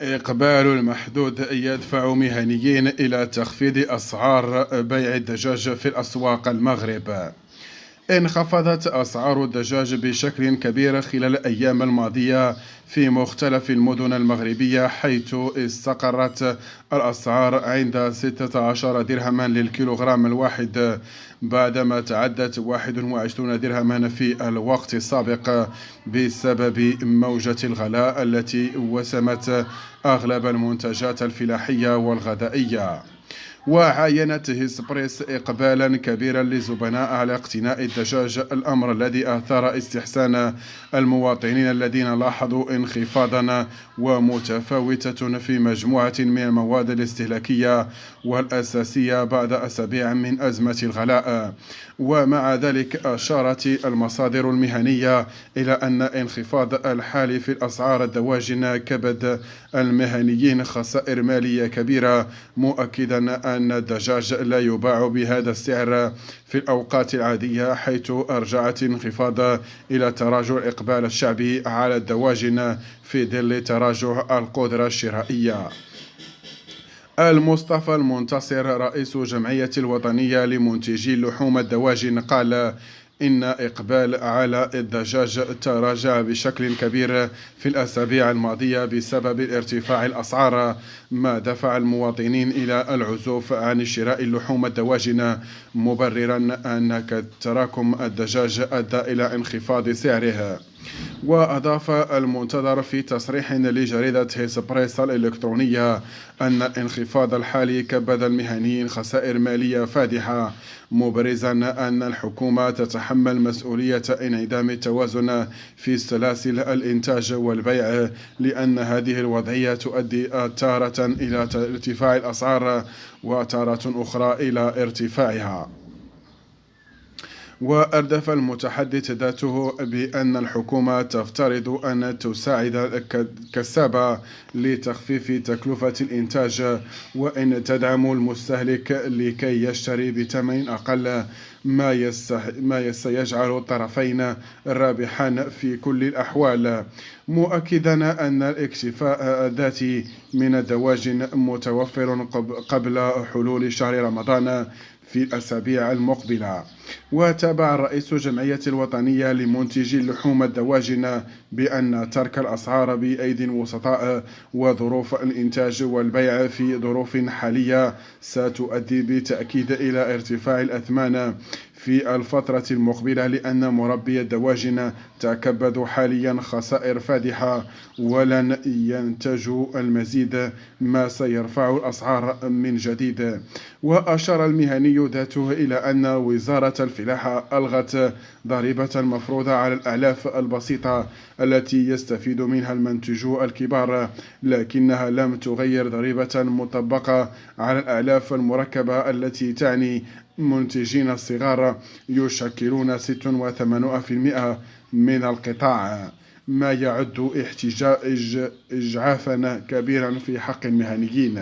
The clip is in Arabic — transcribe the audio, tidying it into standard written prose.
إقبال المحدود يدفع مهنيين إلى تخفيض أسعار بيع الدجاج في الأسواق المغرب. انخفضت أسعار الدجاج بشكل كبير خلال الأيام الماضية في مختلف المدن المغربية، حيث استقرت الأسعار عند 16 درهما للكيلوغرام الواحد، بعدما تعدت 21 درهما في الوقت السابق بسبب موجة الغلاء التي وسمت أغلب المنتجات الفلاحية والغذائية. وعاينت هيسبريس إقبالا كبيرا للزبناء على اقتناء الدجاج، الأمر الذي أثار استحسان المواطنين الذين لاحظوا انخفاضا ومتفاوتة في مجموعة من المواد الاستهلاكية والأساسية بعد أسابيع من أزمة الغلاء. ومع ذلك أشارت المصادر المهنية إلى أن انخفاض الحال في الأسعار الدواجن كبد المهنيين خسائر مالية كبيرة، مؤكدا أن الدجاج لا يباع بهذا السعر في الأوقات العادية، حيث أرجعت انخفاض إلى تراجع الإقبال الشعبي على الدواجن في ظل تراجع القدرة الشرائية. المصطفى المنتصر رئيس جمعية الوطنية لمنتجي اللحوم الدواجن قال إن إقبال على الدجاج تراجع بشكل كبير في الأسابيع الماضية بسبب ارتفاع الأسعار، ما دفع المواطنين إلى العزوف عن شراء اللحوم الدواجن، مبررا أن تراكم الدجاج أدى إلى انخفاض سعرها. وأضاف المنتظر في تصريح لجريدة هيسبريس الإلكترونية أن الانخفاض الحالي كبد المهنيين خسائر مالية فادحة، مبرزا أن الحكومة تتحمل مسؤولية انعدام التوازن في سلاسل الإنتاج والبيع، لأن هذه الوضعية تؤدي تارة إلى ارتفاع الأسعار وتارة أخرى إلى ارتفاعها. وأردف المتحدث ذاته بأن الحكومة تفترض أن تساعد الكسابة لتخفيف تكلفة الإنتاج، وأن تدعم المستهلك لكي يشتري بثمن أقل، ما سيجعل الطرفين رابحان في كل الأحوال، مؤكدا أن الاكتفاء الذاتي من الدواجن متوفر قبل حلول شهر رمضان في الأسابيع المقبلة. وتابع رئيس الجمعية الوطنية لمنتجي اللحوم الدواجن بأن ترك الأسعار بأيدي الوسطاء وظروف الإنتاج والبيع في ظروف حالية ستؤدي بالتأكيد إلى ارتفاع الأثمان في الفترة المقبلة، لأن مربي الدواجن تكبدوا حاليا خسائر فادحة ولن ينتجوا المزيد، ما سيرفع الأسعار من جديد. وأشار المهني ذاته إلى أن وزارة الفلاحة ألغت ضريبة مفروضة على الأعلاف البسيطة التي يستفيد منها المنتجو الكبار، لكنها لم تغير ضريبة مطبقة على الأعلاف المركبة التي تعني منتجين الصغار يشكلون 86% من القطاع، ما يعد إجعافا كبيرا في حق المهنيين.